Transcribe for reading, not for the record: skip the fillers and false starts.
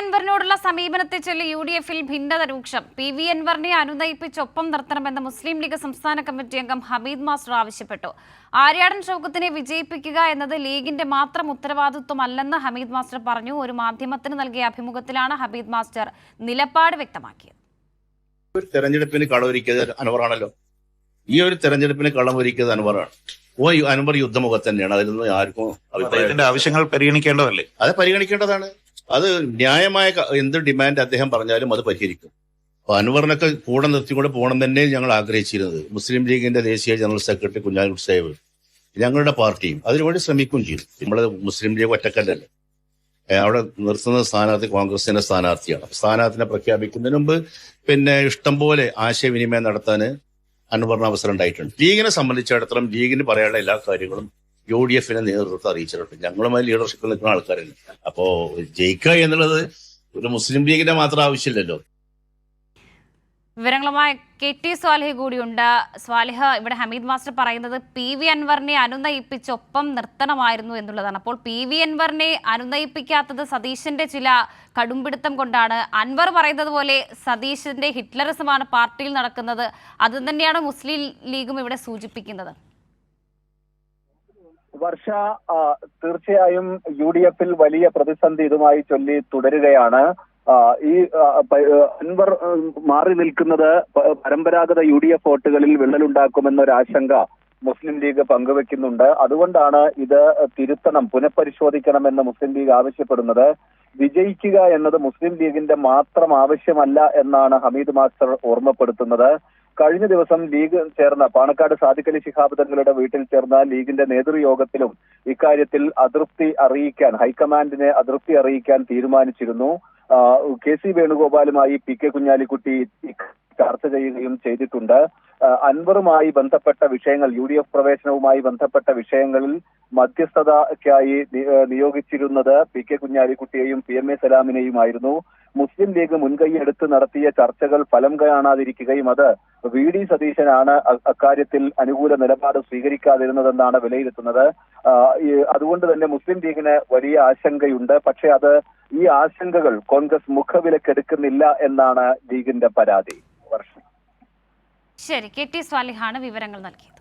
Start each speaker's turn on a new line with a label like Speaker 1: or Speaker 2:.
Speaker 1: അൻവറിനോടുള്ള സമീപനത്തെ ചൊല്ലി UDF-ൽ ഭിന്നത രൂക്ഷം. PV അൻവറിനെ അനുനയിപ്പിച്ചൊപ്പം നിർത്തണമെന്ന് മുസ്ലിം ലീഗ് സംസ്ഥാന കമ്മിറ്റി അംഗം ഹമീദ് മാസ്റ്റർ ആവശ്യപ്പെട്ടു. ആര്യാടൻ ഷൗക്കത്തിനെ വിജയിപ്പിക്കുക എന്നത് ലീഗിന്റെ മാത്രം ഉത്തരവാദിത്വമല്ലെന്ന് ഹമീദ് മാസ്റ്റർ പറഞ്ഞു. ഒരു മാധ്യമത്തിന് നൽകിയ അഭിമുഖത്തിലാണ് ഹമീദ് മാസ്റ്റർ നിലപാട് വ്യക്തമാക്കിയത്.
Speaker 2: തെരഞ്ഞെടുപ്പിന് കളമൊരുക്കിയത് അൻവറാണല്ലോ. ഈ ഒരു തെരഞ്ഞെടുപ്പിന് കളമൊരുക്കിയത് അൻവറാണ്. അൻവർ യുദ്ധമുഖത്ത് തന്നെയാണ്. അതിലൊന്നും ആർക്കും
Speaker 3: അദ്ദേഹത്തിന്റെ ആവശ്യങ്ങൾ പരിഗണിക്കേണ്ടതല്ലേ?
Speaker 2: അത് പരിഗണിക്കേണ്ടതാണ്. അത് ന്യായമായ എന്ത് ഡിമാൻഡ് അദ്ദേഹം പറഞ്ഞാലും അത് പരിഹരിക്കും. അപ്പൊ അൻവറിനൊക്കെ കൂടെ നിർത്തിക്കൊണ്ട് പോകണം തന്നെ ഞങ്ങൾ ആഗ്രഹിച്ചിരുന്നത്. മുസ്ലിം ലീഗിന്റെ ദേശീയ ജനറൽ സെക്രട്ടറി കുഞ്ഞാലിക്കുട്ടി സാഹിബ് ഞങ്ങളുടെ പാർട്ടിയും അതിനുവേണ്ടി ശ്രമിക്കുകയും ചെയ്തു. നമ്മള് മുസ്ലിം ലീഗ് ഒറ്റക്കല്ലല്ലോ. അവിടെ നിർത്തുന്ന സ്ഥാനാർത്ഥി കോൺഗ്രസിന്റെ സ്ഥാനാർത്ഥിയാണ്. സ്ഥാനാർത്ഥിനെ പ്രഖ്യാപിക്കുന്നതിന് മുമ്പ് ഇഷ്ടംപോലെ ആശയവിനിമയം നടത്താൻ അൻവറിന് അവസരം ഉണ്ടായിട്ടുണ്ട്. ലീഗിനെ സംബന്ധിച്ചിടത്തോളം ലീഗിന് പറയാനുള്ള എല്ലാ കാര്യങ്ങളും UDF-നെ നേതൃത്വം അറിയിച്ചിട്ടുണ്ട്. ഞങ്ങളുമായി ലീഡർഷിപ്പിൽ നിൽക്കുന്ന ആൾക്കാരല്ല. അപ്പോ ജയിക്കുക എന്നുള്ളത് ഒരു മുസ്ലിം ലീഗിന്റെ മാത്രം ആവശ്യമില്ലല്ലോ.
Speaker 1: വിവരങ്ങളുമായി KT സ്വാലിഹ് കൂടിയുണ്ട്. സ്വാലിഹ്, ഇവിടെ ഹമീദ് മാസ്റ്റർ പറയുന്നത് PV അൻവറിനെ അനുനയിപ്പിച്ചൊപ്പം നിർത്തണമായിരുന്നു എന്നുള്ളതാണ്. അപ്പോൾ PV അൻവറിനെ അനുനയിപ്പിക്കാത്തത് സതീശന്റെ ചില കടുംപിടുത്തം കൊണ്ടാണ്. അൻവർ പറയുന്നത് പോലെ സതീശന്റെ ഹിറ്റ്ലറിസമാണ് പാർട്ടിയിൽ നടക്കുന്നത്. അത് തന്നെയാണ് മുസ്ലിം ലീഗും ഇവിടെ സൂചിപ്പിക്കുന്നത്.
Speaker 4: വർഷ, തീർച്ചയായും UDF-ൽ വലിയ പ്രതിസന്ധി ഇതുമായി ചൊല്ലി തുടരുകയാണ്. ഈ അൻവർ മാറി നിൽക്കുന്നത് പരമ്പരാഗത UDF വോട്ടുകളിൽ വിള്ളലുണ്ടാക്കുമെന്നൊരാശങ്ക മുസ്ലിം ലീഗ് പങ്കുവെക്കുന്നുണ്ട്. അതുകൊണ്ടാണ് ഇത് തിരുത്തണം, പുനഃപരിശോധിക്കണമെന്ന് മുസ്ലിം ലീഗ് ആവശ്യപ്പെടുന്നത്. വിജയിക്കുക എന്നത് മുസ്ലിം ലീഗിന്റെ മാത്രം ആവശ്യമല്ല എന്നാണ് ഹമീദ് മാസ്റ്റർ ഓർമ്മപ്പെടുത്തുന്നത്. കഴിഞ്ഞ ദിവസം ലീഗ് ചേർന്ന പാണക്കാട് സാദിഖ് അലി ശിഹാബ് തങ്ങളുടെ വീട്ടിൽ ചേർന്ന ലീഗിന്റെ നേതൃയോഗത്തിലും ഇക്കാര്യത്തിൽ ഹൈക്കമാൻഡിനെ അതൃപ്തി അറിയിക്കാൻ തീരുമാനിച്ചിരുന്നു. KC വേണുഗോപാലുമായി PK കുഞ്ഞാലിക്കുട്ടി ചർച്ച ചെയ്യുകയും ചെയ്തിട്ടുണ്ട്. അൻവറുമായി ബന്ധപ്പെട്ട വിഷയങ്ങൾ, UDF പ്രവേശനവുമായി ബന്ധപ്പെട്ട വിഷയങ്ങളിൽ മധ്യസ്ഥതയ്ക്കായി നിയോഗിച്ചിരുന്നത് PK കുഞ്ഞാലിക്കുട്ടിയെയും PMA സലാമിനെയുമായിരുന്നു. മുസ്ലിം ലീഗ് മുൻകൈയെടുത്ത് നടത്തിയ ചർച്ചകൾ ഫലം കാണാതിരിക്കുകയും അത് VD സതീശനാണ് അക്കാര്യത്തിൽ അനുകൂല നിലപാട് സ്വീകരിക്കാതിരുന്നതെന്നാണ് വിലയിരുത്തുന്നത്. അതുകൊണ്ട് തന്നെ മുസ്ലിം ലീഗിന് വലിയ ആശങ്കയുണ്ട്. പക്ഷേ ഈ ആശങ്കകൾ കോൺഗ്രസ് മുഖവിലക്കെടുക്കുന്നില്ല എന്നാണ് ലീഗിന്റെ പരാതി.
Speaker 1: ശരി, KT സ്വാലിഹാണ് വിവരങ്ങൾ നൽകിയത്.